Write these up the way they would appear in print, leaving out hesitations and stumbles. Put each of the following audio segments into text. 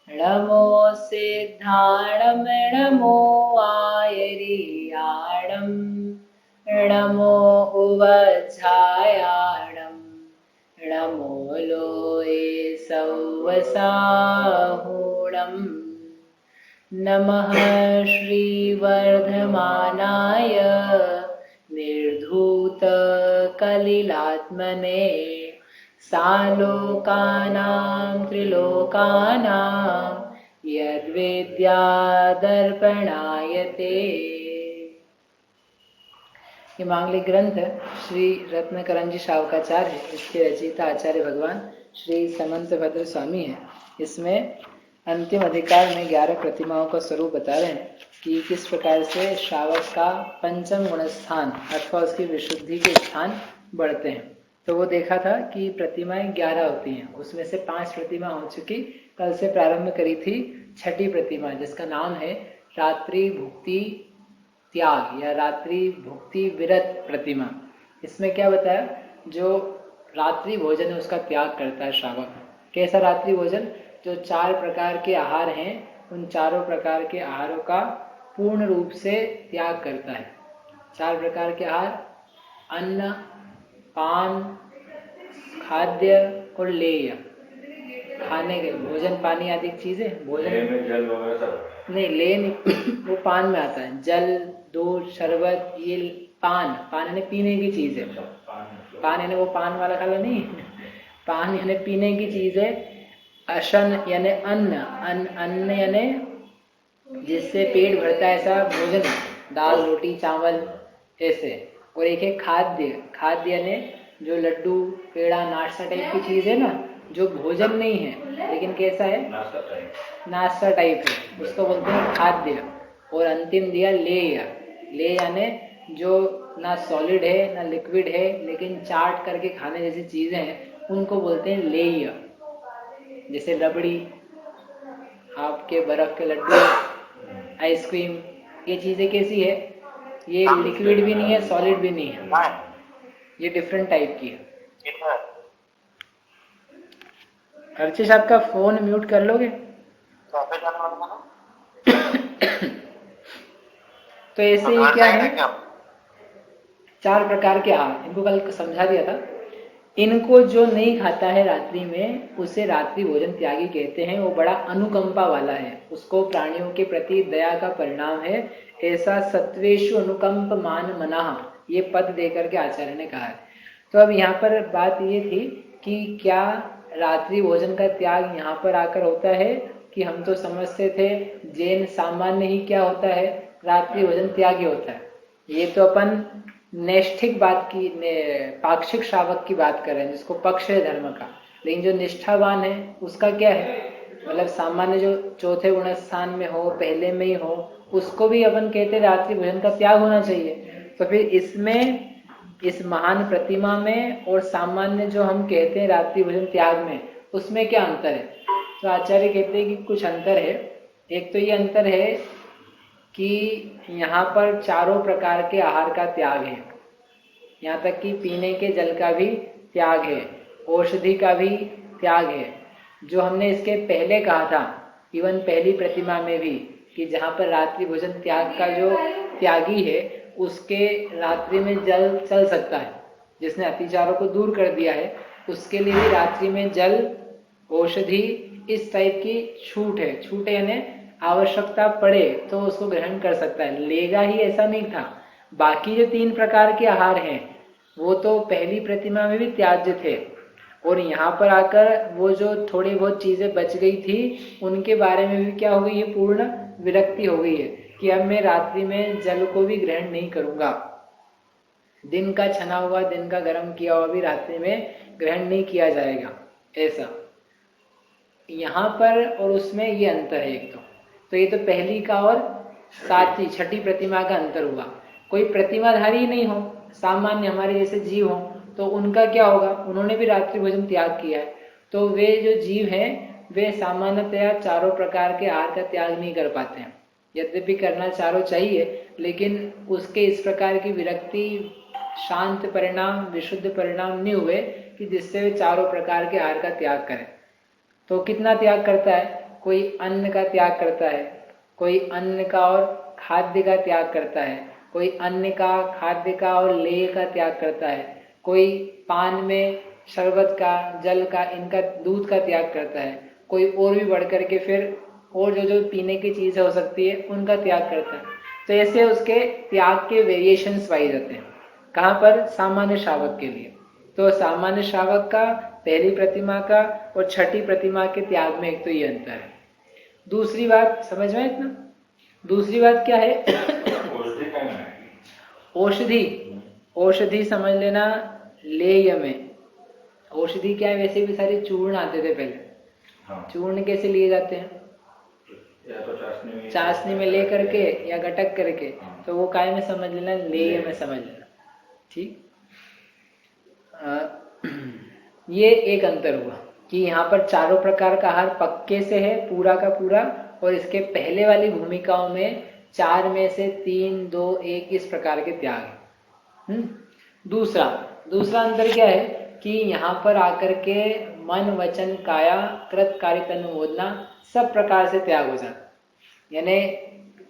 नमो सिद्धाणं नमो आयर्याणं नमो उवच्छायाणं नमो लोये सौवसाहुणम् नमः श्रीवर्धमानाय निर्धूतकलिलात्मने सालोकानां त्रिलोकानां यद्विद्यादर्पणायते। ये मांगलिक ग्रंथ श्री रत्नकरंजी शावकाचार्य, इसके रचयिता आचार्य भगवान श्री समंत भद्र स्वामी है। इसमें अंतिम अधिकार में 11 प्रतिमाओं का स्वरूप बता रहे हैं कि किस प्रकार से श्रावक का पंचम गुण स्थान अथवा उसकी विशुद्धि के स्थान बढ़ते हैं। तो वो देखा था कि प्रतिमाएं 11 होती हैं, उसमें से 5 प्रतिमा हो चुकी। कल से प्रारंभ करी थी छठी प्रतिमा, जिसका नाम है रात्रि भुक्ति त्याग या रात्रि भुक्ति विरत प्रतिमा। इसमें क्या बताया, जो रात्रि भोजन है उसका त्याग करता है श्रावक। कैसा रात्रि भोजन? जो 4 प्रकार के आहार हैं, उन चारों प्रकार के आहारों का पूर्ण रूप से त्याग करता है। 4 प्रकार के आहार: अन्न, पान, खाद्य और लेय। खाने के भोजन पानी आदि चीजें, भोजन जल वगैरह नहीं, ले नहीं वो पान में आता है। जल, दूध, शरबत, ये पान यानी पीने की चीज है। पान यानी वो पान वाला खाला नहीं, पान यानी पीने की चीज है। अशन यानी अन्न, अन्न यानी जिससे पेट भरता है, ऐसा भोजन, दाल रोटी चावल ऐसे। और एक है खाद्य, खाद्य यानी जो लड्डू पेड़ा नाश्ता टाइप की चीज है ना, जो भोजन नहीं है लेकिन कैसा है, नाश्ता टाइप है, उसको बोलते हैं खाद्य। और अंतिम दिया लेय, लेय यानी जो ना सॉलिड है ना लिक्विड है, लेकिन चाट करके खाने जैसी चीजें हैं, उनको बोलते हैं लेय। जैसे रबड़ी, आपके बर्फ के लड्डू, आइसक्रीम, ये चीजें कैसी है, ये लिक्विड भी नहीं है सॉलिड भी नहीं है, ये डिफरेंट टाइप की है। अर्चिश, आपका फोन म्यूट कर लोगे? तो ऐसे ही क्या है, 4 प्रकार के आहार, इनको कल समझा दिया था। इनको जो नहीं खाता है रात्रि में, उसे रात्रि भोजन त्यागी कहते हैं। वो बड़ा अनुकंपा वाला है, उसको प्राणियों के प्रति दया का परिणाम है। ऐसा सत्वेषु अनुकंप मान मनाह, ये पद देकर के आचार्य ने कहा है। तो अब यहाँ पर बात ये थी कि क्या रात्रि भोजन का त्याग यहाँ पर आकर होता है, कि हम तो समझते थे जैन सामान्य ही क्या होता है, रात्रि भोजन त्याग ही होता है। ये तो अपन नैष्ठिक बात की, पाक्षिक श्रावक की बात कर रहे हैं, जिसको पक्ष है धर्म का। लेकिन जो निष्ठावान है उसका क्या है, मतलब सामान्य जो चौथे गुण स्थान में हो, पहले में ही हो, उसको भी अपन कहते हैं रात्रि भोजन का त्याग होना चाहिए। तो फिर इसमें, इस महान प्रतिमा में और सामान्य जो हम कहते हैं रात्रि भोजन त्याग में, उसमें क्या अंतर है? तो आचार्य कहते हैं कि कुछ अंतर है। एक तो ये अंतर है कि यहाँ पर 4 प्रकार के आहार का त्याग है, यहाँ तक कि पीने के जल का भी त्याग है, औषधि का भी त्याग है। जो हमने इसके पहले कहा था, इवन पहली प्रतिमा में भी, कि जहाँ पर रात्रि भोजन त्याग का जो त्यागी है, उसके रात्रि में जल चल सकता है। जिसने अतिचारों को दूर कर दिया है, उसके लिए भी रात्रि में जल, औषधि, इस टाइप की छूट है। छूट यानी आवश्यकता पड़े तो उसको ग्रहण कर सकता है, लेगा ही ऐसा नहीं था। बाकी जो 3 प्रकार के आहार हैं, वो तो पहली प्रतिमा में भी त्याज्य थे, और यहाँ पर आकर वो जो थोड़ी बहुत चीजें बच गई थी, उनके बारे में भी क्या हो गई है, पूर्ण विरक्ति हो गई है कि अब मैं रात्रि में जल को भी ग्रहण नहीं करूंगा। दिन का छना हुआ, दिन का गर्म किया हुआ भी रात्रि में ग्रहण नहीं किया जाएगा, ऐसा यहाँ पर और उसमें ये अंतर है। एक तो ये तो पहली का और 7वीं छठी प्रतिमा का अंतर हुआ। कोई प्रतिमाधारी नहीं हो, सामान्य हमारे जैसे जीव हो, तो उनका क्या होगा, उन्होंने भी रात्रि भोजन त्याग किया है। तो वे जो जीव हैं, वे सामान्यतया 4 प्रकार के आहार का त्याग नहीं कर पाते हैं। यद्यपि करना चारों चाहिए, लेकिन उसके इस प्रकार की विरक्ति, शांत परिणाम, विशुद्ध परिणाम नहीं हुए कि जिससे वे 4 प्रकार के आहार का त्याग करें। तो कितना त्याग करता है? कोई अन्न का त्याग करता है, कोई अन्न का और खाद्य का त्याग करता है, कोई अन्न का, खाद्य का और लेय का त्याग करता है, कोई पान में शरबत का, जल का, इनका, दूध का त्याग करता है, कोई और भी बढ़ करके फिर और जो जो पीने की चीज़ हो सकती है उनका त्याग करता है। तो ऐसे उसके त्याग के वेरिएशंस पाए जाते हैं। कहाँ पर? सामान्य श्रावक के लिए। तो सामान्य श्रावक का, पहली प्रतिमा का और छठी प्रतिमा के त्याग में एक तो ये अंतर है। दूसरी बात समझ में इतना? दूसरी बात क्या है? औषधि, औषधि समझ लेना। लेय में औषधि क्या है? वैसे भी सारे चूर्ण आते थे पहले। हाँ। चूर्ण कैसे लिए जाते हैं? या तो चाशनी में ले करके या गटक करके। हाँ। तो वो काय में समझ लेना, लेय में समझ लेना। ठीक। ये एक अंतर हुआ कि यहाँ पर चारों प्रकार का आहार पक्के से है पूरा का पूरा, और इसके पहले वाली भूमिकाओं में 4 में से 3, 2, 1 इस प्रकार के त्याग है। दूसरा अंतर क्या है कि यहाँ पर आकर के मन, वचन, काया, कृत, कारित, अनुमोदना सब प्रकार से त्याग हो जाता। यानी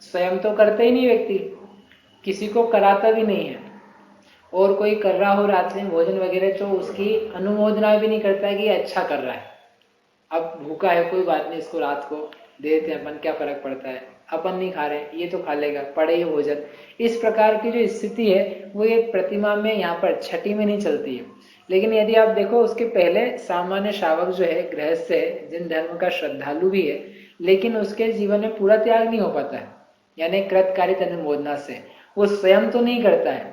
स्वयं तो करता ही नहीं व्यक्ति, किसी को कराता भी नहीं है, और कोई कर रहा हो रात्रि में भोजन वगैरह तो उसकी अनुमोदना भी नहीं करता है कि अच्छा कर रहा है। अब भूखा है, कोई बात नहीं, इसको रात को दे देते हैं अपन, क्या फर्क पड़ता है, अपन नहीं खा रहे, ये तो खा लेगा, पड़े ही भोजन। इस प्रकार की जो स्थिति है वो ये प्रतिमा में, यहाँ पर छठी में नहीं चलती है। लेकिन यदि आप देखो उसके पहले सामान्य श्रावक जो है, गृहस्थ है, जिन धर्म का श्रद्धालु भी है, लेकिन उसके जीवन में पूरा त्याग नहीं हो पाता है। यानी कृत, कारित, अनुमोदना से वो स्वयं तो नहीं करता है,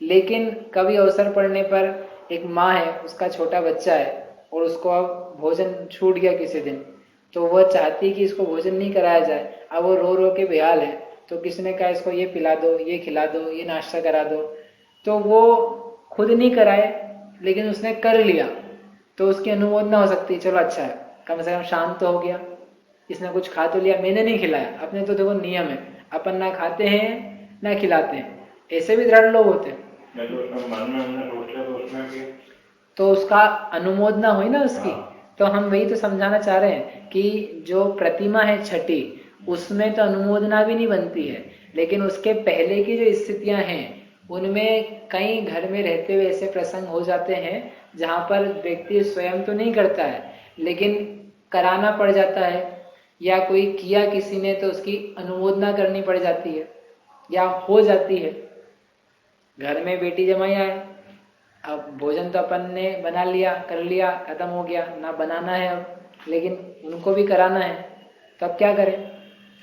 लेकिन कभी अवसर पड़ने पर, एक माँ है, उसका छोटा बच्चा है और उसको अब भोजन छूट गया किसी दिन, तो वह चाहती कि इसको भोजन नहीं कराया जाए। अब वो रो रो के बेहाल है, तो किसी ने कहा इसको ये पिला दो, ये खिला दो, ये नाश्ता करा दो, तो वो खुद नहीं कराए लेकिन उसने कर लिया, तो उसकी अनुमोदना हो सकती है, चलो अच्छा है, कम से कम शांत तो हो गया, इसने कुछ खा तो लिया, मैंने नहीं खिलाया। अपने तो देखो नियम है, अपन ना खाते हैं ना खिलाते हैं, ऐसे भी दृढ़ लोग होते हैं। तो उसका अनुमोदना हुई ना उसकी। तो हम वही तो समझाना चाह रहे हैं कि जो प्रतिमा है छठी, उसमें तो अनुमोदना भी नहीं बनती है, लेकिन उसके पहले की जो स्थितियां हैं उनमें कई घर में रहते हुए ऐसे प्रसंग हो जाते हैं जहां पर व्यक्ति स्वयं तो नहीं करता है लेकिन कराना पड़ जाता है, या कोई किया किसी ने तो उसकी अनुमोदना करनी पड़ जाती है या हो जाती है। घर में बेटी जमाई आए, अब भोजन तो अपन ने बना लिया, कर लिया, खत्म हो गया, ना बनाना है अब, लेकिन उनको भी कराना है, तो अब क्या करें?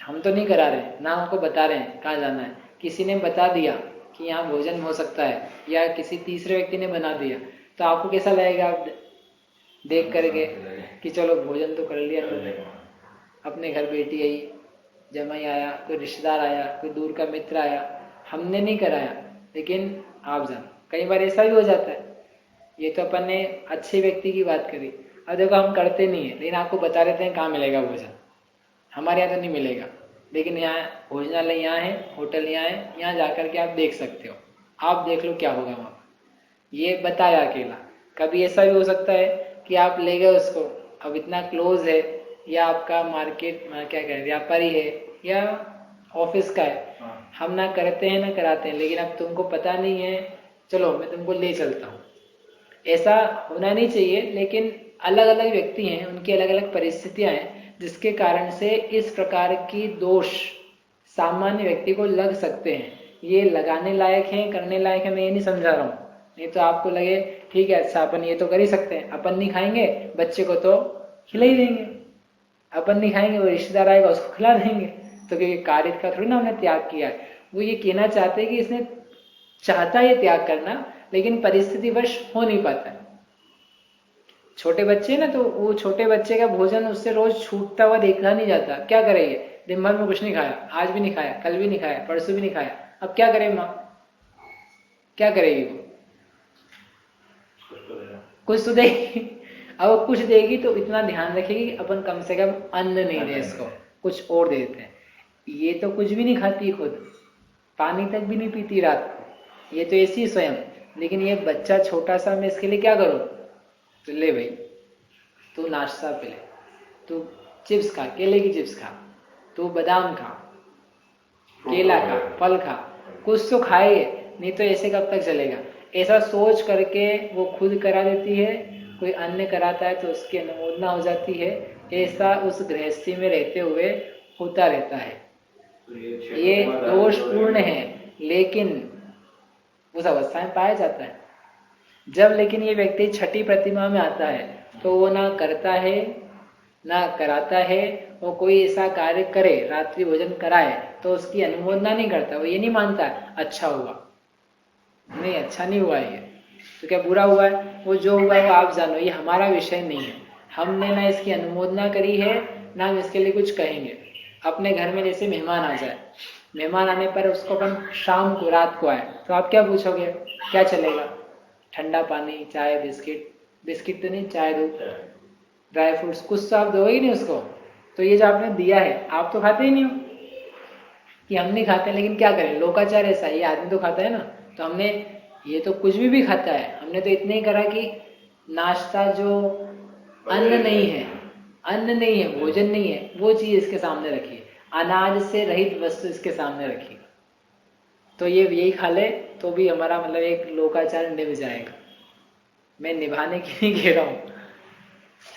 हम तो नहीं करा रहे, ना हमको बता रहे हैं कहाँ जाना है, किसी ने बता दिया कि यहाँ भोजन हो सकता है, या किसी तीसरे व्यक्ति ने बना दिया, तो आपको कैसा लगेगा? आप देख करके कि चलो भोजन तो कर लिया, अपने घर बेटी आई, जमाई आया, कोई रिश्तेदार आया, कोई दूर का मित्र आया, हमने नहीं कराया लेकिन आप जानो। कई बार ऐसा भी हो जाता है। ये तो अपन ने अच्छे व्यक्ति की बात करी, अब देखो हम करते नहीं है लेकिन आपको बता देते हैं कहाँ मिलेगा भोजन। हमारे यहाँ तो नहीं मिलेगा, लेकिन यहाँ भोजनालय यहाँ है, होटल यहाँ है, यहाँ जाकर के आप देख सकते हो, आप देख लो क्या होगा वहाँ। ये बताया अकेला। कभी ऐसा भी हो सकता है कि आप ले गए उसको, अब इतना क्लोज है, या आपका मार्केट क्या कहें व्यापारी है या ऑफिस का है, हम ना करते हैं ना कराते हैं, लेकिन अब तुमको पता नहीं है, चलो मैं तुमको ले चलता हूँ। ऐसा होना नहीं चाहिए, लेकिन अलग अलग व्यक्ति हैं, उनकी अलग अलग परिस्थितियां हैं, जिसके कारण से इस प्रकार की दोष सामान्य व्यक्ति को लग सकते हैं। ये लगाने लायक है, करने लायक है, मैं ये नहीं समझा रहा हूँ। नहीं तो आपको लगे ठीक है, अच्छा अपन ये तो कर ही सकते हैं, अपन नहीं खाएंगे, बच्चे को तो खिला ही देंगे, अपन नहीं खाएंगे, वो रिश्तेदार आएगा उसको खिला देंगे, तो क्योंकि कार्य का थोड़ी ना हमने त्याग किया है। वो ये कहना चाहते हैं कि इसने चाहता है त्याग करना, लेकिन परिस्थितिवश हो नहीं पाता है। छोटे बच्चे ना, तो वो छोटे बच्चे का भोजन उससे रोज छूटता हुआ देखा नहीं जाता। क्या करेंगे? दिन भर में कुछ नहीं खाया, आज भी नहीं खाया, कल भी नहीं खाया, परसों भी नहीं खाया, अब क्या करे माँ? क्या करेगी वो? कुछ तो देगी। अब वो कुछ देगी तो इतना ध्यान रखेगी अपन कम से कम अन्न नहीं दे इसको, कुछ और दे देते हैं। ये तो कुछ भी नहीं खाती खुद, पानी तक भी नहीं पीती रात को, ये तो ऐसी स्वयं। लेकिन ये बच्चा छोटा सा, मैं इसके लिए क्या करूं? तो ले भाई तू नाश्ता पे ले, तू चिप्स खा, केले की चिप्स खा, तो बादाम खा, केला खा, फल खा, कुछ तो खाए, नहीं तो ऐसे कब तक चलेगा। ऐसा सोच करके वो खुद करा देती है, कोई अन्य कराता है तो उसकी अनुमोदना हो जाती है। ऐसा उस गृहस्थी में रहते हुए होता रहता है। ये दोषपूर्ण है, लेकिन उस अवस्था में पाया जाता है। जब लेकिन ये व्यक्ति छठी प्रतिमा में आता है तो वो ना करता है ना कराता है, वो कोई ऐसा कार्य करे, रात्रि भोजन कराए, तो उसकी अनुमोदना नहीं करता। वो ये नहीं मानता अच्छा हुआ, नहीं अच्छा नहीं हुआ ये तो क्या बुरा हुआ है, वो जो हुआ है वो आप जानो, ये हमारा विषय नहीं है। हमने ना इसकी अनुमोदना करी है, ना हम इसके लिए कुछ कहेंगे। अपने घर में जैसे मेहमान आ जाए, मेहमान आने पर उसको अपन शाम को, रात को आए, तो आप क्या पूछोगे, क्या चलेगा, ठंडा पानी, चाय, बिस्किट, बिस्किट तो नहीं, चाय दूध, ड्राई फ्रूट्स, कुछ तो आप दोगे ही नहीं उसको। तो ये जो आपने दिया है, आप तो खाते ही नहीं हो, कि हम नहीं खाते, लेकिन क्या करें, लोकाचार ऐसा, ये आदमी तो खाता है ना, तो हमने, ये तो कुछ भी खाता है, हमने तो इतना ही करा कि नाश्ता जो अन्न नहीं है, अन्न नहीं है, भोजन नहीं है, वो चीज इसके सामने रखी, अनाज से रहित वस्तु इसके सामने रखी, तो ये यही खा ले तो भी हमारा मतलब एक लोकाचार निभ जाएगा। मैं निभाने की नहीं कह रहा हूँ,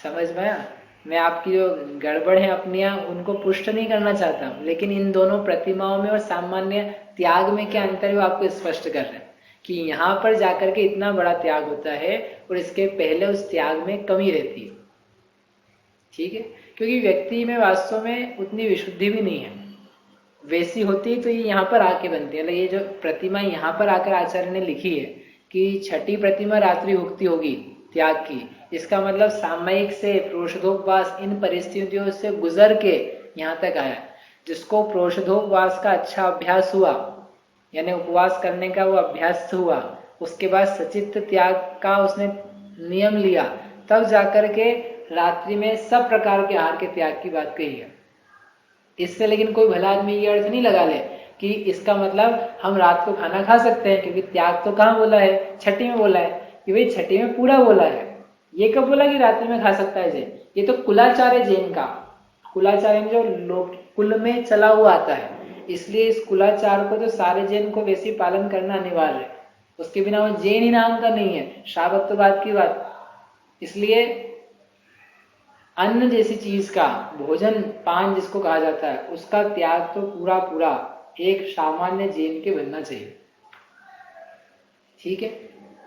समझ में आया? मैं आपकी जो गड़बड़ है अपनियां, उनको पुष्ट नहीं करना चाहता हूँ, लेकिन इन दोनों प्रतिमाओं में और सामान्य त्याग में क्या अंतर है वो आपको स्पष्ट कर रहे हैं कि यहाँ पर जाकर के इतना बड़ा त्याग होता है और इसके पहले उस त्याग में कमी रहती है। ठीक है, क्योंकि व्यक्ति में वास्तव में उतनी विशुद्धि भी नहीं है, वैसी होती तो ये यहाँ पर आके बनती है। ये जो प्रतिमा यहाँ पर आकर आचार्य ने लिखी है कि छठी प्रतिमा रात्रि भुक्ति होगी त्याग की, इसका मतलब सामयिक से प्रोषधोपवास इन परिस्थितियों से गुजर के यहाँ तक आया। जिसको प्रोषधोपवास का अच्छा अभ्यास हुआ, यानी उपवास करने का वो अभ्यास हुआ, उसके बाद सचित्त त्याग का उसने नियम लिया, तब जाकर के रात्रि में सब प्रकार के आहार के त्याग की बात कही है। इससे लेकिन कोई भला आदमी ये अर्थ नहीं लगा ले कि इसका मतलब हम रात को खाना खा सकते हैं, क्योंकि त्याग तो कहाँ बोला है, छठी में बोला है कि भाई छठी में पूरा बोला है। ये कब बोला कि रात्रि में खा सकता है जैन? ये तो कुलाचार है जैन का। कुलाचार में जो लोग कुल में चला हुआ आता है, इसलिए इस कुलाचार को तो सारे जैन को वैसे पालन करना अनिवार्य है, उसके बिना वो जैन ही नाम का नहीं है, शावत्ववाद की बात। इसलिए अन्न जैसी चीज का, भोजन पान जिसको कहा जाता है, उसका त्याग तो पूरा पूरा एक सामान्य जैन के बनना चाहिए। ठीक है,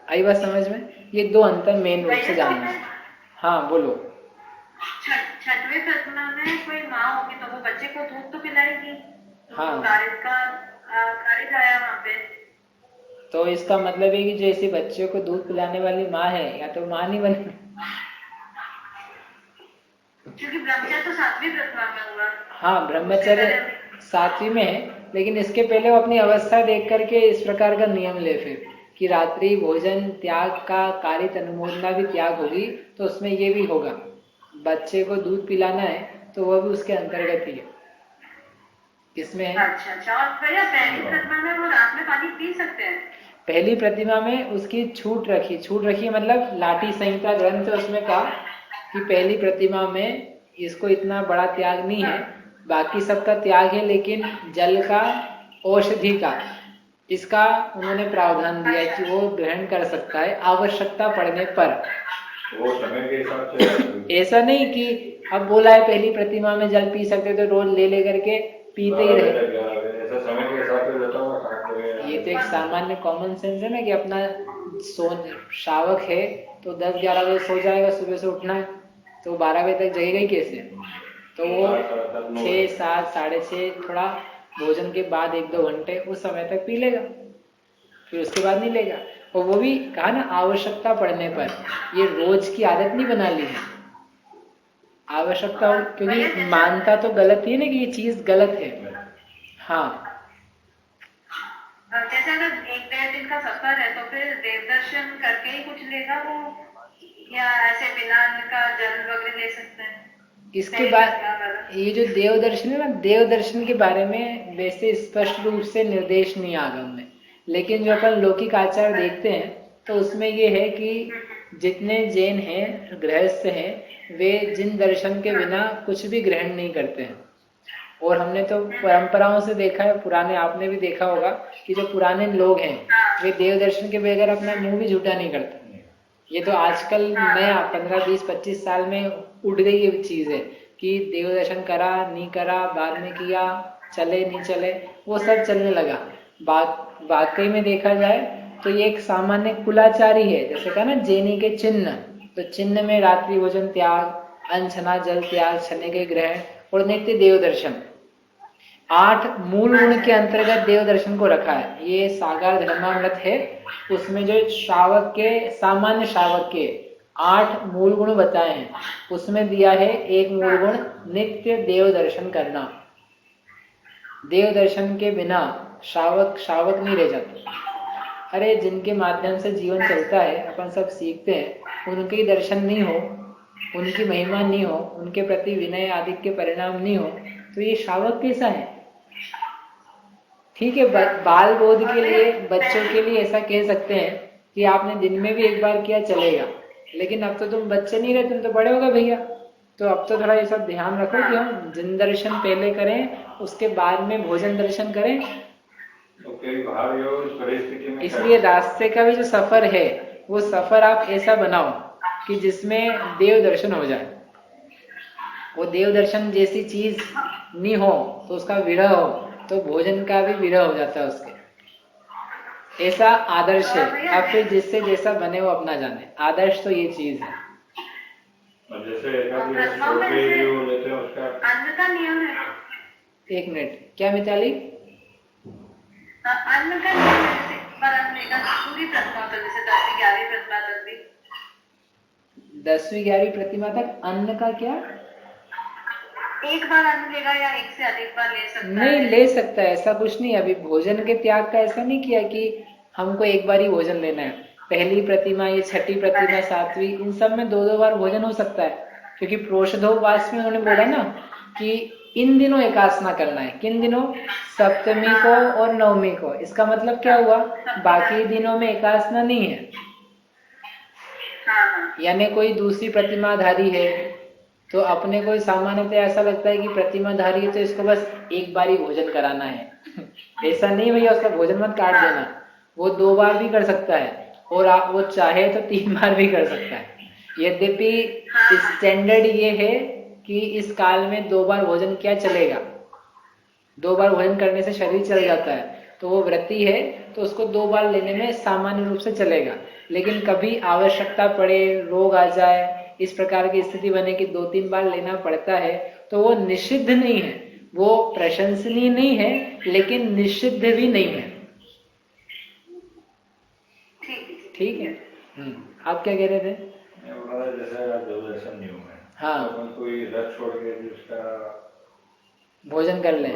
आई बात समझ में? ये दो अंतर मेन रूप से जानना है। हाँ बोलो। छठवें प्रतिमा में कोई माँ होगी तो वो बच्चे को दूध तो पिलाएगी। हाँ, कार्य आया वहाँ पे। तो इसका मतलब है कि जैसे बच्चे को दूध पिलाने वाली माँ है, या तो माँ नहीं बने, क्योंकि ब्रह्मचर्य तो 7वीं प्रतिमा में हुआ। हाँ, ब्रह्मचर्य 7वीं में है, लेकिन इसके पहले वो अपनी अवस्था देख करके इस प्रकार का नियम ले फिर कि रात्रि भोजन त्याग का कारित अनुमोदना भी त्याग होगी, तो उसमें ये भी होगा, बच्चे को दूध पिलाना है तो वह भी उसके अंतर्गत ही है। किसमें है? अच्छा, और भैया पहली प्रतिमा में वो रात में पानी पी सकते हैं? पहली प्रतिमा में उसकी छूट रखी मतलब लाठी संहिता ग्रंथ उसमें कहा कि पहली प्रतिमा में इसको इतना बड़ा त्याग नहीं है, बाकी सबका त्याग है, लेकिन जल का, औषधि का, इसका उन्होंने प्रावधान दिया कि वो ग्रहण कर सकता है आवश्यकता पड़ने पर। वो समय के हिसाब से ऐसा नहीं कि अब बोला है पहली प्रतिमा में जल पी सकते तो रोज ले करके पीते ही रहे। ऐसा समय के हिसाब से रहता होगा। ये तो एक सामान्य कॉमन सेंस है ना कि अपना शावक है तो 10-11 बजे सो जाएगा, सुबह से उठना है तो 12 बजे तक जगेगा ही कैसे? तो वो 6, 7, 6:30 थोड़ा भोजन के बाद 1-2 घंटे उस समय तक पी लेगा, फिर उसके बाद नहीं लेगा। और वो भी कहा ना आवश्यकता पड़ने पर, ये रोज की आदत नहीं बना ली है, आवश्यकता, क्योंकि मानता तो गलत ही ना कि ये चीज गलत है। हाँ, जैसे अगर 1-1.5 दिन का सफर है तो फिर देव दर्शन करके ही कुछ लेगा वो, या ऐसे बिना अन्न का जल वगैरह ले सकते हैं? इसके बाद ये जो देव दर्शन है ना, देव दर्शन के बारे में वैसे स्पष्ट रूप से निर्देश नहीं आगम में, लेकिन जो अपन लौकिक आचार देखते हैं तो उसमें ये है कि जितने जैन हैं, गृहस्थ हैं, वे जिन दर्शन के बिना कुछ भी ग्रहण नहीं करते हैं। और हमने तो परंपराओं से देखा है, पुराने आपने भी देखा होगा कि जो पुराने लोग हैं वे देव दर्शन के बगैर अपना मुंह भी झूठा नहीं करते। ये तो आजकल नया 15, 20, 25 साल में उठ गई ये चीज है कि देव दर्शन करा नहीं करा, बाद में किया, चले नहीं चले, वो सब चलने लगा। वाकई में देखा जाए तो ये एक सामान्य कुलाचारी है। जैसे कहा ना जैनी के चिन्ह, तो चिन्ह में रात्रि भोजन त्याग, अनछना जल त्याग, छने के ग्रहण और नित्य देव दर्शन, 8 मूल गुण के अंतर्गत देव दर्शन को रखा है। ये सागर धर्मामृत है, उसमें जो श्रावक के, सामान्य श्रावक के 8 मूल गुण बताए हैं, उसमें दिया है एक मूल गुण नित्य देव दर्शन करना। देव दर्शन के बिना श्रावक नहीं रह जाते। अरे जिनके माध्यम से जीवन चलता है, अपन सब सीखते हैं, उनके दर्शन नहीं हो, उनकी महिमा नहीं हो, उनके प्रति विनय आदि के परिणाम नहीं हो, तो ये श्रावक कैसा है? ठीक है, बाल बोध के लिए, बच्चों के लिए ऐसा कह सकते हैं कि आपने दिन में भी एक बार किया चलेगा, लेकिन अब तो तुम बच्चे नहीं रहे, तुम तो बड़े हो गए भैया। तो अब तो थोड़ा ये सब ध्यान रखो कि हम जिन दर्शन पहले करें, उसके बाद में भोजन दर्शन करें। इसलिए रास्ते का भी जो सफर है, वो सफर आप ऐसा बनाओ कि जिसमें देव दर्शन हो जाए। वो देव दर्शन जैसी चीज नहीं हो तो उसका विरह हो, तो भोजन का भी विरह हो जाता है उसके। ऐसा आदर्श है। अब फिर जिससे जैसा बने वो अपना जाने, आदर्श तो ये चीज है। अन्न का नियम है। एक मिनट, क्या मिताली? अन्न का नियम है, जैसे पर अन्न का पूरी प्रतिमा तक, जैसे 10वीं 11वीं प्रतिमा तक भी 10वीं 11वीं प्रतिमा तक अन्न का क्या? एक बार अन्न लेगा या एक से अधिक बार ले सकता नहीं है? ले सकता है, ऐसा कुछ नहीं। अभी भोजन के त्याग का ऐसा नहीं किया कि हमको एक बार ही भोजन लेना है। पहली प्रतिमा, ये छठी प्रतिमा, 7वीं, इन सब में 2-2 बार भोजन हो सकता है, क्योंकि प्रोषधोपवास में उन्होंने बोला ना कि इन दिनों एकासना करना है। किन दिनों? सप्तमी को और नवमी को। इसका मतलब क्या हुआ? बाकी दिनों में एकासना नहीं है। यानी कोई दूसरी प्रतिमाधारी है तो अपने को सामान्यतः ऐसा लगता है कि प्रतिमाधारी है तो इसको बस एक बार ही भोजन कराना है। ऐसा नहीं भैया, उसका भोजन मत काट देना। वो 2 बार भी कर सकता है, और आप वो चाहे तो 3 बार भी कर सकता है। यद्यपि स्टैंडर्ड ये है कि इस काल में 2 बार भोजन क्या चलेगा। 2 बार भोजन करने से शरीर चल जाता है, तो वो व्रती है तो उसको 2 बार लेने में सामान्य रूप से चलेगा। लेकिन कभी आवश्यकता पड़े, रोग आ जाए, इस प्रकार की स्थिति बने कि 2-3 बार लेना पड़ता है, तो वो निषिद्ध नहीं है, वो प्रशंसनीय नहीं है, लेकिन निषिद्ध भी नहीं है। ठीक है। आप क्या कह रहे थे? हाँ, कोई रस छोड़ के उसका भोजन कर लें,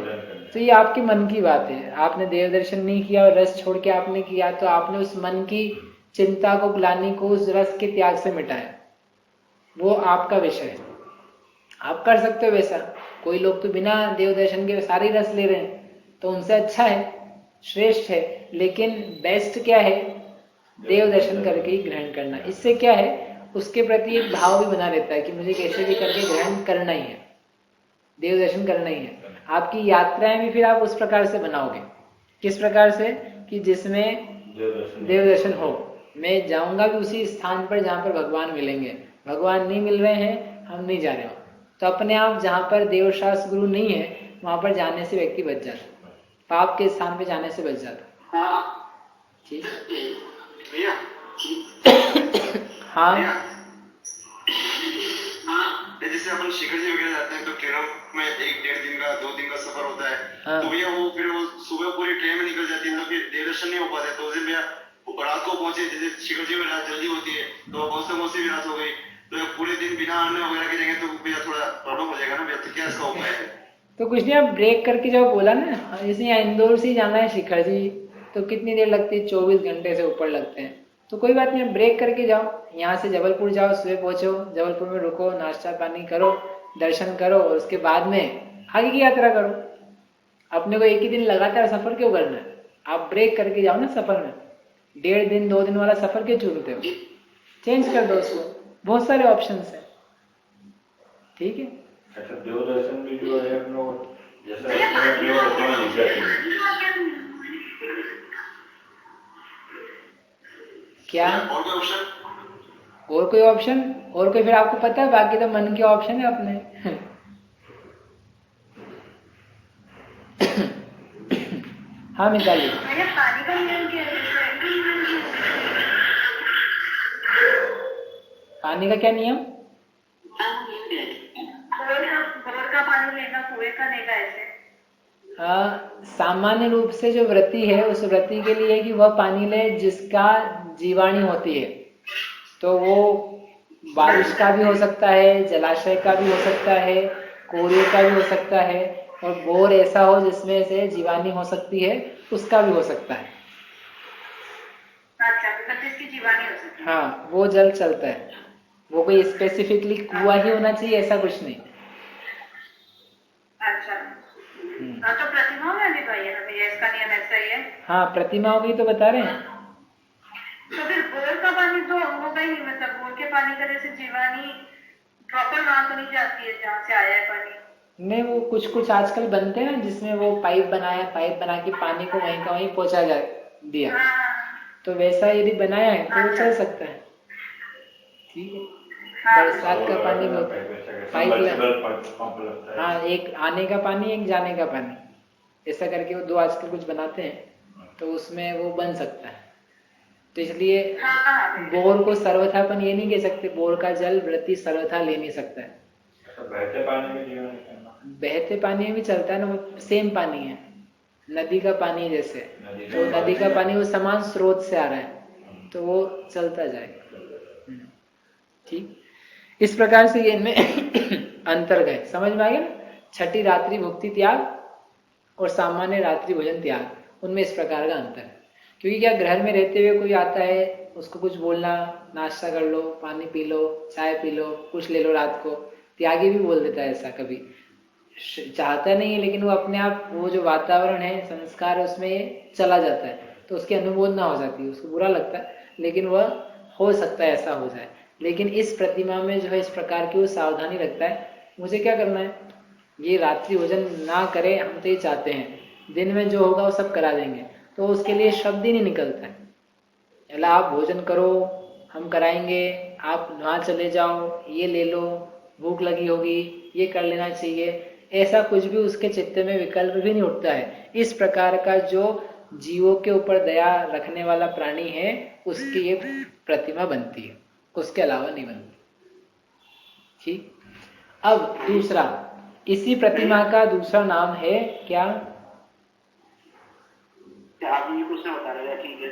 तो ये आपके मन की बात है। आपने देव दर्शन नहीं किया और रस छोड़ के आपने किया, तो आपने उस मन की चिंता को, ग्लानि को उस रस के त्याग से मिटाया। वो आपका विषय है, आप कर सकते हो वैसा। कोई लोग तो बिना देव दर्शन के सारी रस ले रहे हैं, तो उनसे अच्छा है, श्रेष्ठ है। लेकिन बेस्ट क्या है? देव दर्शन करके ही ग्रहण करना। इससे क्या है, उसके प्रति एक भाव भी बना रहता है कि मुझे कैसे भी करके ग्रहण करना ही है, देव दर्शन करना ही है। आपकी यात्राएं भी फिर आप उस प्रकार से बनाओगे। किस प्रकार से? कि जिसमें देव दर्शन हो। मैं जाऊंगा भी उसी स्थान पर जहाँ पर भगवान मिलेंगे। भगवान नहीं मिल रहे हैं, हम नहीं जा रहे हो, तो अपने आप जहाँ पर देव शास्त्र गुरु नहीं है, वहां पर जाने से व्यक्ति बच जाता, पाप के स्थान पे जाने से बच जाता। ठीक भैया। हाँ, जैसे अपन शिखर जी वगैरह जाते हैं तो ट्रेनों में 1-1.5 दिन का, 2 दिन का सफर होता है। हाँ। तो भैया वो फिर वो सुबह पूरी ट्रेन में निकल जाती है, तो फिर देव दर्शन नहीं हो पाता है। तो उस दिन भैया रात को पहुंचे, जैसे शिखर जी में रात जल्दी होती है, तो पहुंचते भी रात हो गई, तो पूरे दिन बिना अन्न वगैरह के जाएंगे तो भैया थोड़ा प्रॉब्लम हो जाएगा ना भैया। तो क्या इसका उपाय है? तो कुछ नहीं, आप ब्रेक करके जो बोला ना, जैसे यहाँ इंदौर से जाना है शिखर जी, तो कितनी देर लगती है? 24 घंटे से ऊपर लगते हैं। तो कोई बात नहीं, ब्रेक करके जाओ। यहाँ से जबलपुर जाओ, सुबह पहुंचो, जबलपुर में रुको, नाश्ता पानी करो, दर्शन करो, और उसके बाद में आगे की यात्रा करो। अपने को एक ही दिन लगातार सफर क्यों करना है? आप ब्रेक करके जाओ ना सफर में। 1.5 दिन 2 दिन वाला सफर क्यों चुनते हो? चेंज कर दो उसको, बहुत सारे ऑप्शंस हैं। ठीक है, अच्छा देव दर्शन भी जो है हम लोग जैसे देव दर्शन लिख जाते हैं। क्या और कोई ऑप्शन? और कोई ऑप्शन? और कोई फिर आपको पता है, बाकी तो मन के ऑप्शन है अपने। हाँ मिताली, भैया पानी का नियम क्या है? पानी का क्या नियम? बोर का पानी लेना, कुएं का लेना, ऐसे। सामान्य रूप से जो व्रती है उस व्रती के लिए कि वह पानी ले जिसका जीवाणी होती है, तो वो बारिश का भी हो सकता है, जलाशय का भी हो सकता है, कोरे का भी हो सकता है, और बोर ऐसा हो जिसमें से जीवानी हो सकती है उसका भी हो सकता है। अच्छा, मतलब जिसकी जीवानी हो सकती है। हाँ, वो जल चलता है, वो कोई स्पेसिफिकली कुआं ही होना चाहिए ऐसा कुछ नहीं। अच्छा, हाँ, तो प्रतिमाओं में भी भाई है ना भैया, इसका नियम ऐसा ही है। हाँ, प्रतिमाओं की तो बता रहे हैं। तो फिर बोर का पानी तो होगा ही नहीं, मतलब बोर के पानी का जैसे जीवानी प्रॉपर वहां तो नहीं जाती है जहाँ से आया है पानी। नहीं, वो कुछ कुछ आजकल बनते हैं ना जिसमें वो पाइप बनाया, पाइप बना के पानी को वहीं का वहीं पहुंचा जा दिया, हाँ, तो वैसा यदि बनाया है तो वो चल सकता है। ठीक है, बरसात का पानी में पाइप पंप लगता है। हाँ, एक आने का पानी एक जाने का पानी, ऐसा करके वो दो आजकल कुछ बनाते हैं, तो उसमें वो बन सकता है। तो इसलिए बोर को सर्वथा अपन ये नहीं कह सकते, बोर का जल व्रती सर्वथा ले नहीं सकता है। बहते पानी में जीवन करना, बहते पानी में भी चलता है ना, वो सेम पानी है, नदी का पानी जैसे, तो नदी का पानी वो समान स्रोत से आ रहा है तो वो चलता जाएगा। ठीक, इस प्रकार से ये इनमें अंतर गए, समझ में आ गया ना। छठी रात्रि भुक्ति त्याग और सामान्य रात्रि भोजन त्याग, उनमें इस प्रकार का अंतर है। क्योंकि क्या, ग्रहण में रहते हुए कोई आता है, उसको कुछ बोलना, नाश्ता कर लो, पानी पी लो, चाय पी लो, कुछ ले लो रात को, त्यागी भी बोल देता है ऐसा, कभी चाहता नहीं है लेकिन वो अपने आप, वो जो वातावरण है, संस्कार है, उसमें चला जाता है, तो उसकी अनुमोदना हो जाती है, उसको बुरा लगता है, लेकिन वह हो सकता है ऐसा हो जाए। लेकिन इस प्रतिमा में जो है इस प्रकार की वो सावधानी रखता है, मुझे क्या करना है, ये रात्रि भोजन ना करे, हम तो ये चाहते हैं, दिन में जो होगा वो सब करा देंगे, तो उसके लिए शब्द ही नहीं निकलता है, अल्लाह आप भोजन करो, हम कराएंगे, आप वहाँ चले जाओ, ये ले लो, भूख लगी होगी, ये कर लेना चाहिए, ऐसा कुछ भी उसके चित्त में विकल्प भी नहीं उठता है। इस प्रकार का जो जीवों के ऊपर दया रखने वाला प्राणी है, उसकी ये प्रतिमा बनती है, उसके अलावा नहीं बनती। ठीक, अब दूसरा, इसी प्रतिमा का दूसरा नाम है क्या? आप ये क्वेश्चन बता रहे हैं, ठीक है।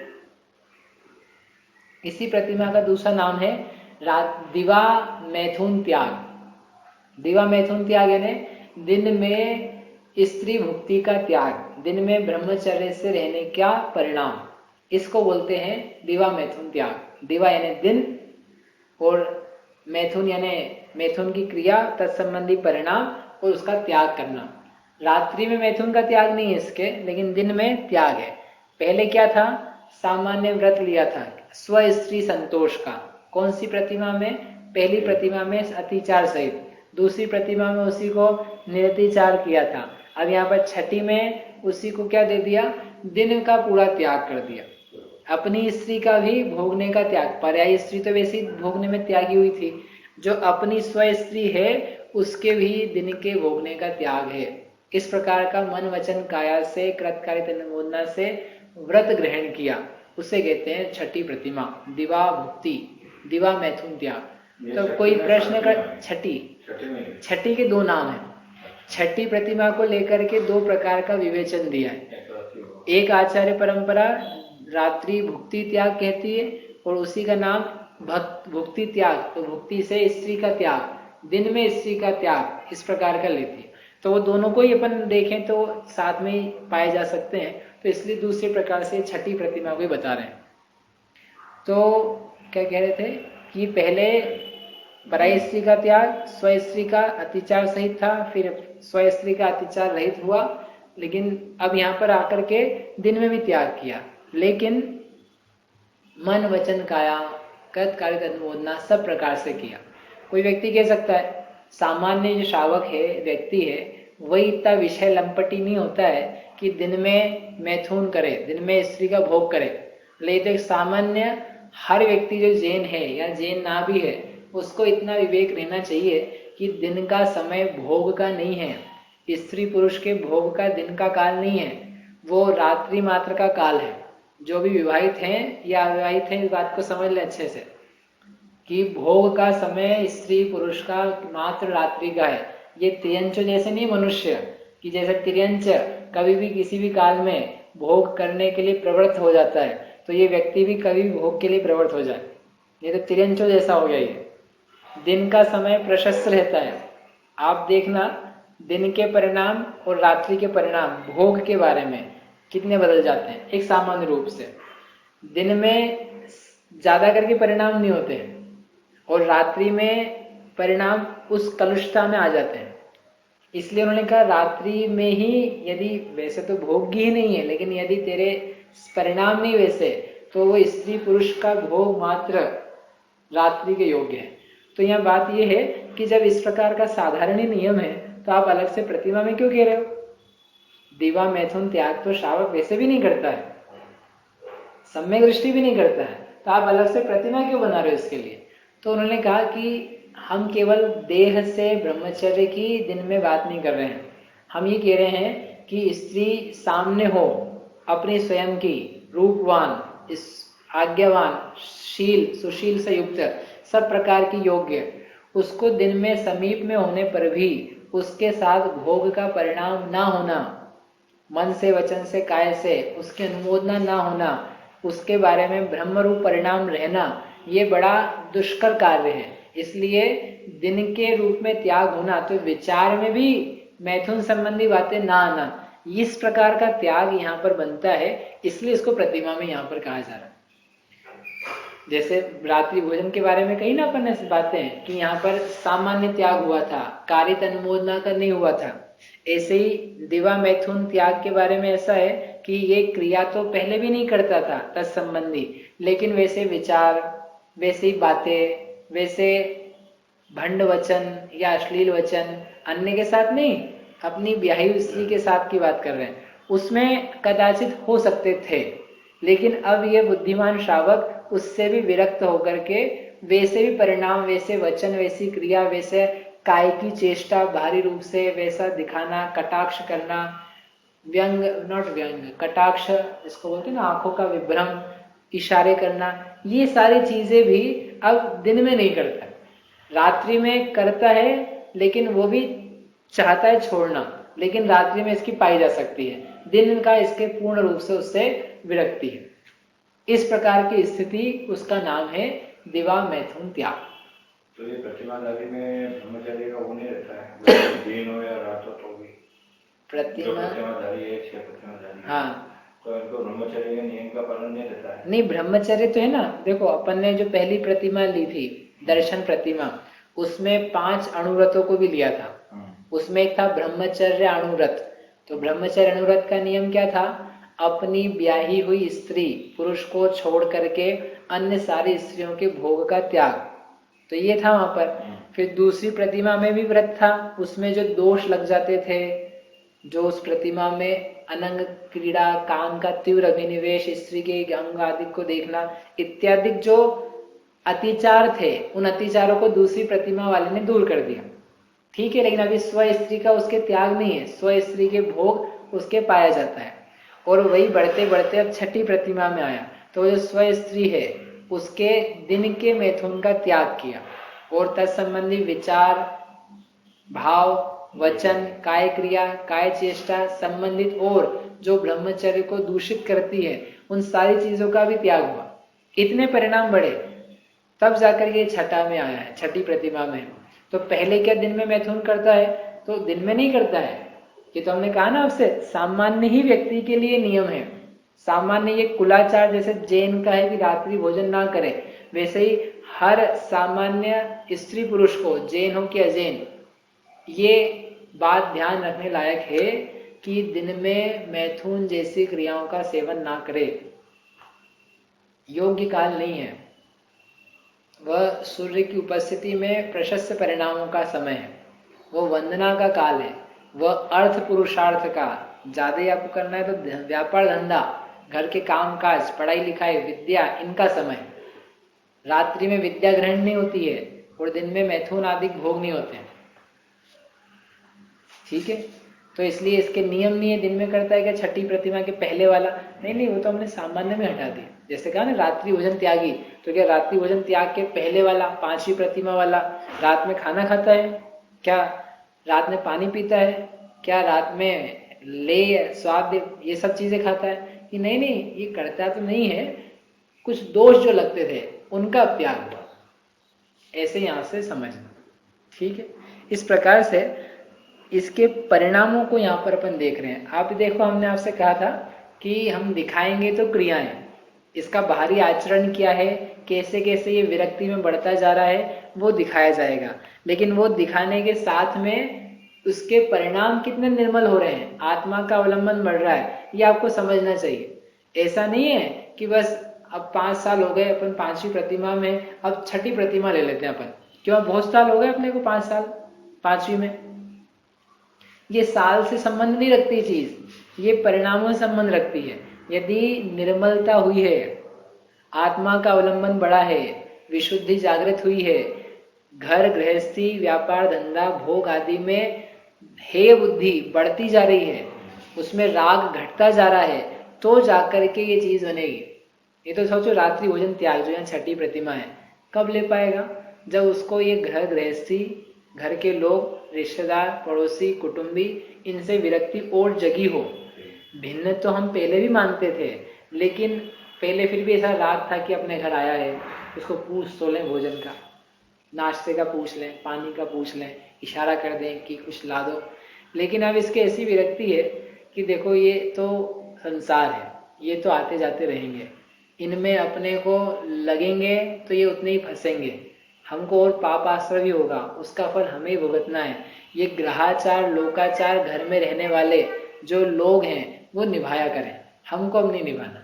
इसी प्रतिमा का दूसरा नाम है दिवा मैथुन त्याग। दिवा मैथुन त्याग यानी दिन में स्त्री भुक्ति का त्याग, दिन में ब्रह्मचर्य से रहने का परिणाम, इसको बोलते हैं दिवा मैथुन त्याग। दिवा यानी दिन और मैथुन यानी मैथुन की क्रिया, तत्संबंधी परिणाम और उसका त्याग करना। रात्रि में मैथुन का त्याग नहीं है इसके, लेकिन दिन में त्याग है। पहले क्या था, सामान्य व्रत लिया था स्व स्त्री संतोष का। कौन सी प्रतिमा में? पहली प्रतिमा में अतिचार सहित, दूसरी प्रतिमा में उसी को निरतिचार किया था। अब यहाँ पर छठी में उसी को क्या दे दिया, दिन का पूरा त्याग कर दिया। अपनी स्त्री का भी भोगने का त्याग, पर्यायी स्त्री तो वैसे ही भोगने में त्यागी हुई थी, जो अपनी स्व स्त्री है उसके भी दिन के भोगने का त्याग है। इस प्रकार का मन वचन काया से कृतकार्य अनुमोदना से व्रत ग्रहण किया, उसे कहते हैं छठी प्रतिमा, दिवा भुक्ति, दिवा मैथुन त्याग। तो कोई प्रश्न कर, छठी के दो नाम है। छठी प्रतिमा को लेकर के दो प्रकार का विवेचन दिया है। एक आचार्य परंपरा रात्रि भुक्ति त्याग कहती है और उसी का नाम भुक्ति त्याग, तो भुक्ति से स्त्री का त्याग, दिन में स्त्री का त्याग, इस प्रकार का लेती है। तो वो दोनों को ही अपन देखें तो साथ में ही पाए जा सकते हैं, तो इसलिए दूसरे प्रकार से छठी प्रतिमा को ही बता रहे हैं। तो क्या कह रहे थे कि पहले पराई स्त्री का त्याग स्व स्त्री का अतिचार सहित था, फिर स्व स्त्री का अतिचार रहित हुआ, लेकिन अब यहाँ पर आकर के दिन में भी त्याग किया। लेकिन मन वचन काया कद कालित अनुमोदना सब प्रकार से किया। कोई व्यक्ति कह सकता है, सामान्य जो श्रावक है, व्यक्ति है, वही इतना विषय लंपटी नहीं होता है कि दिन में मैथुन करे, दिन में स्त्री का भोग करे। लेकिन एक सामान्य हर व्यक्ति जो जैन है या जैन ना भी है, उसको इतना विवेक रहना चाहिए कि दिन का समय भोग का नहीं है, स्त्री पुरुष के भोग का दिन का काल नहीं है, वो रात्रि मात्र का काल है। जो भी विवाहित हैं या अविवाहित हैं, इस बात को समझ लें अच्छे से कि भोग का समय स्त्री पुरुष का मात्र रात्रि का है। ये तिर्यंच जैसे नहीं मनुष्य कि जैसे तिर्यंच कभी भी किसी भी काल में भोग करने के लिए प्रवृत्त हो जाता है, तो ये व्यक्ति भी कभी भी भोग के लिए प्रवृत्त हो जाए, ये तो तिर्यंचो जैसा हो गया। ये दिन का समय प्रशस्त रहता है। आप देखना दिन के परिणाम और रात्रि के परिणाम भोग के बारे में कितने बदल जाते हैं। एक सामान्य रूप से दिन में ज्यादा करके परिणाम नहीं होते हैं और रात्रि में परिणाम उस कलुषता में आ जाते हैं। इसलिए उन्होंने कहा रात्रि में ही, यदि वैसे तो भोग्य ही नहीं है, लेकिन यदि तेरे परिणाम नहीं वैसे, तो वो स्त्री पुरुष का भोग मात्र रात्रि के योग्य है। तो यहाँ बात यह है कि जब इस प्रकार का साधारण ही नियम है, तो आप अलग से प्रतिमा में क्यों कह रहे हो? दिवा मैथुन त्याग तो श्रावक वैसे भी नहीं करता है, सम्यक दृष्टि भी नहीं करता है, तो आप अलग से प्रतिमा क्यों बना रहे हो इसके लिए? तो उन्होंने कहा कि हम केवल देह से ब्रह्मचर्य की दिन में बात नहीं कर रहे हैं, हम ये कह रहे हैं कि स्त्री सामने हो, अपनी स्वयं की रूपवान, इस आज्ञावान, शील सुशील से युक्त, सब प्रकार की योग्य, उसको दिन में समीप में होने पर भी उसके साथ भोग का परिणाम ना होना, मन से वचन से काया से उसकी अनुमोदना ना होना, उसके बारे में ब्रह्म रूप परिणाम रहना, ये बड़ा दुष्कर कार्य है। इसलिए दिन के रूप में त्याग होना, तो विचार में भी मैथुन संबंधी बातें ना आना, इस प्रकार का त्याग यहाँ पर बनता है। इसलिए इसको प्रतिमा में यहाँ पर कहा जा रहा है। जैसे रात्रि भोजन के बारे में कही ना अपन ऐसी बातें कि यहाँ पर सामान्य त्याग हुआ था, कारित अनुमोदना का नहीं हुआ था। ऐसे ही दिवा मैथुन त्याग के बारे में ऐसा है कि ये क्रिया तो पहले भी नहीं करता था तत्संबंधी, लेकिन वैसे विचार, वैसे ही बातें, वैसे भंड वचन या अश्लील वचन अन्य के साथ नहीं, अपनी ब्याही स्त्री के साथ की बात कर रहे हैं, उसमें कदाचित हो सकते थे। लेकिन अब ये बुद्धिमान श्रावक उससे भी विरक्त होकर के वैसे भी परिणाम, वैसे वचन, वैसी क्रिया, वैसे काय की चेष्टा भारी रूप से वैसा दिखाना, कटाक्ष करना, व्यंग नॉट व्यंग, कटाक्ष इसको बोलते हैं ना, आंखों का विभ्रम, इशारे करना, ये सारी चीजें भी अब दिन में नहीं करता, रात्रि में करता है, लेकिन वो भी चाहता है छोड़ना, लेकिन रात्रि में इसकी पाई जा सकती है, दिन का इसके पूर्ण रूप से उससे विरक्ति है। इस प्रकार की स्थिति उसका नाम है दिवा मैथुन त्याग। तो ये प्रतिमाधारी में ब्रह्मचर्य का वो नहीं रहता है, दिन हो या रात हो तो भी प्रतिमाधारी है, प्रतिमाधारी, हाँ, तो इनको ब्रह्मचर्य के नियम का पालन नहीं रहता है। नहीं, ब्रह्मचर्य तो है ना। देखो अपन ने जो पहली प्रतिमा ली थी, दर्शन प्रतिमा, उसमें 5 अणुव्रतों को भी लिया था। उसमें एक था ब्रह्मचर्य अणुव्रत। तो ब्रह्मचर्य अणुव्रत का नियम क्या था? अपनी ब्याही हुई स्त्री पुरुष को छोड़ करके अन्य सारी स्त्रियों के भोग का त्याग, तो ये था वहां पर। फिर दूसरी प्रतिमा में भी व्रत था, उसमें जो दोष लग जाते थे, जो उस प्रतिमा में अनंग क्रीड़ा, काम का तीव्र अभिनिवेश, स्त्री के अंग आदि को देखना इत्यादि जो अतिचार थे, उन अतिचारों को दूसरी प्रतिमा वाले ने दूर कर दिया। ठीक है, लेकिन अभी स्व स्त्री का उसके त्याग नहीं है, स्व स्त्री के भोग उसके पाया जाता है। और वही बढ़ते बढ़ते अब छठी प्रतिमा में आया, तो जो स्व स्त्री है उसके दिन के मैथुन का त्याग किया और तत्संबंधी विचार, भाव, वचन, काय क्रिया, काय चेष्टा संबंधित और जो ब्रह्मचर्य को दूषित करती है, उन सारी चीजों का भी त्याग हुआ। इतने परिणाम बढ़े, तब जाकर ये छठा में आया है, छठी प्रतिमा में। तो पहले क्या दिन में मैथुन करता है? तो दिन में नहीं करता है। ये तो हमने कहा ना आपसे, सामान्य ही व्यक्ति के लिए नियम है। सामान्य ये कुलाचार जैसे जैन का है कि रात्रि भोजन ना करे, वैसे ही हर सामान्य स्त्री पुरुष को, जैन हो कि अजैन, ये बात ध्यान रखने लायक है कि दिन में मैथुन जैसी क्रियाओं का सेवन ना करे, योग्य काल नहीं है। वह सूर्य की उपस्थिति में प्रशस्त परिणामों का समय है, वो वंदना का काल है, वह अर्थ पुरुषार्थ का, ज्यादा ही आपको करना है तो व्यापार धंधा, घर के काम काज, पढ़ाई लिखाई, विद्या, इनका समय। रात्रि में विद्या ग्रहण नहीं होती है और दिन में मैथुन आदि भोग नहीं होते हैं। ठीक है, तो इसलिए इसके नियम नहीं है दिन में करता है क्या छठी प्रतिमा के पहले वाला, नहीं, वो तो हमने सामान्य में हटा दिया। जैसे कहा ना रात्रि भोजन त्यागी, तो क्या रात्रि भोजन त्याग के पहले वाला 5वीं प्रतिमा वाला रात में खाना खाता है क्या, रात में पानी पीता है क्या, रात में ले स्वाद ये सब चीजें खाता है कि नहीं, ये करता तो नहीं है, कुछ दोष जो लगते थे उनका त्याग हुआ, ऐसे यहां से समझना। ठीक है, इस प्रकार से इसके परिणामों को यहाँ पर अपन देख रहे हैं। आप देखो, हमने आपसे कहा था कि हम दिखाएंगे तो क्रियाएं, इसका बाहरी आचरण क्या है, कैसे कैसे ये विरक्ति में बढ़ता जा रहा है, वो दिखाया जाएगा। लेकिन वो दिखाने के साथ में उसके परिणाम कितने निर्मल हो रहे हैं, आत्मा का अवलंबन बढ़ रहा है, ये आपको समझना चाहिए। ऐसा नहीं है कि बस अब 5 साल हो गए अपन 5वीं प्रतिमा में, अब छठी प्रतिमा ले लेते हैं अपन, क्यों बहुत साल हो गए अपने को, 5 साल 5वीं में। ये साल से संबंध नहीं रखती चीज, ये परिणामों से संबंध रखती है। यदि निर्मलता हुई है, आत्मा का अवलंबन बढ़ा है, विशुद्धि जागृत हुई है, घर गृहस्थी व्यापार धंधा भोग आदि में हे बुद्धि बढ़ती जा रही है, उसमें राग घटता जा रहा है, तो जाकर के ये चीज बनेगी। ये तो सोचो रात्रि भोजन त्याग जो यहाँ छठी प्रतिमा है, कब ले पाएगा, जब उसको ये घर गृहस्थी, घर के लोग, रिश्तेदार, पड़ोसी, कुटुंबी, इनसे विरक्ति और जगी हो। भिन्न तो हम पहले भी मानते थे, लेकिन पहले फिर भी ऐसा राग था कि अपने घर आया है उसको पूछ तो लें, भोजन का, नाश्ते का पूछ लें, पानी का पूछ लें, इशारा कर दें कि कुछ ला दो। लेकिन अब इसकी ऐसी विरक्ति है कि देखो ये तो संसार है, ये तो आते जाते रहेंगे, इनमें अपने को लगेंगे तो ये उतने ही फंसेंगे, हमको और पाप आश्रय भी होगा, उसका फल हमें ही भुगतना है। ये ग्रहाचार लोकाचार घर में रहने वाले जो लोग हैं वो निभाया करें, हमको अब नहीं निभाना।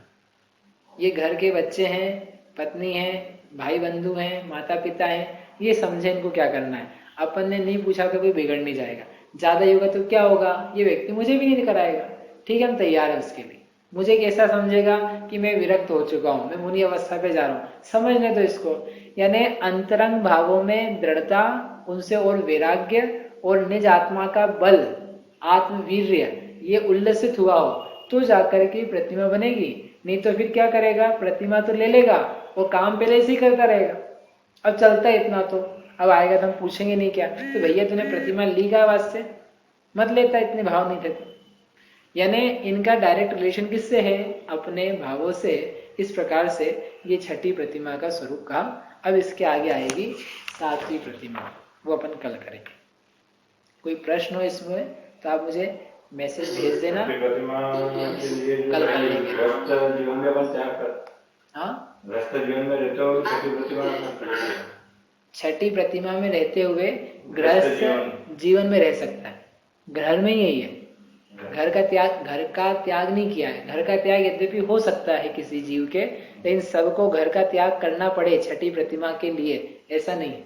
ये घर के बच्चे हैं, पत्नी है, भाई बंधु हैं, माता पिता हैं, ये समझे इनको क्या करना है। अपन ने नहीं पूछा तो कोई बिगड़ नहीं जाएगा, ज्यादा ही होगा तो क्या होगा, ये व्यक्ति मुझे भी नहीं कराएगा, ठीक है हम तैयार है उसके लिए। मुझे कैसा समझेगा कि मैं विरक्त हो चुका हूं, मैं मुनि अवस्था पे जा रहा हूं, समझने तो इसको। यानी अंतरंग भावों में दृढ़ता, उनसे और वैराग्य और निज आत्मा का बल, आत्मवीर्य ये उल्लसित हुआ हो तो जाकर के प्रतिमा बनेगी। नहीं तो फिर क्या करेगा, प्रतिमा तो ले लेगा, वो काम पहले से ही करता रहेगा। अब चलता है इतना, तो अब आएगा तो हम पूछेंगे नहीं क्या, तो भैया तूने प्रतिमा ली का वास्ते, मत लेता, इतने भाव नहीं थे। यानी इनका डायरेक्ट रिलेशन किससे है, अपने भावों से। इस प्रकार से ये छठी प्रतिमा का स्वरूप कहा। अब इसके आगे आएगी 7वीं प्रतिमा, वो अपन कल करेंगे। कोई प्रश्न हो इसमें तो आप मुझे मैसेज भेज देना, कल कर लेंगे। हाँ, छठी प्रतिमा में रहते हुए गृहस्थ जीवन में रह सकता है, घर में यही है। घर का त्याग नहीं किया है। घर का त्याग यद्यपि हो सकता है किसी जीव के, लेकिन सबको घर का त्याग करना पड़े छठी प्रतिमा के लिए, ऐसा नहीं है।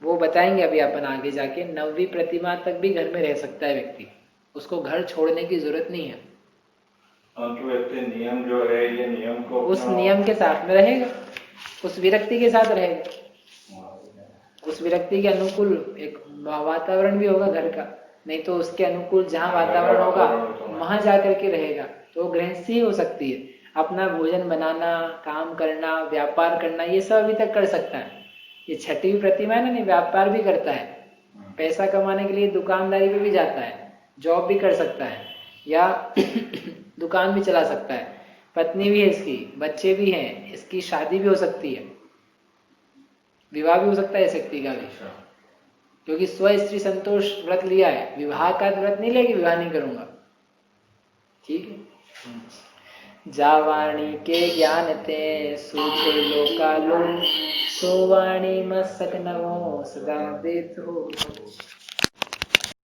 वो बताएंगे अभी अपन आगे जाके। 9वीं प्रतिमा तक भी घर में रह सकता है व्यक्ति, उसको घर छोड़ने की जरूरत नहीं है। नियम जो है, ये नियम को उस नियम के साथ में रहेगा, उस विरक्ति के साथ रहेगा, उस विरक्ति के अनुकूल एक वातावरण भी होगा घर का, नहीं तो उसके अनुकूल जहाँ वातावरण होगा वहां जाकर के रहेगा। तो गृहस्थी हो सकती है, अपना भोजन बनाना, काम करना, व्यापार करना, ये सब अभी तक कर सकता है। ये छठी प्रतिमा है ना, नहीं व्यापार भी करता है, पैसा कमाने के लिए दुकानदारी पे भी जाता है, जॉब भी कर सकता है, या दुकान भी चला सकता है, पत्नी भी है इसकी, बच्चे भी हैं, इसकी शादी भी हो सकती है, विवाह भी हो सकता है इस व्यक्ति का भी, क्योंकि स्व स्त्री संतोष व्रत लिया है। विवाह का व्रत नहीं लिया कि विवाह नहीं करूंगा, ठीक है। जावाणी के ज्ञान ते सूझे लोकालो, सो वाणी मस्तक नवो सदा देत हो।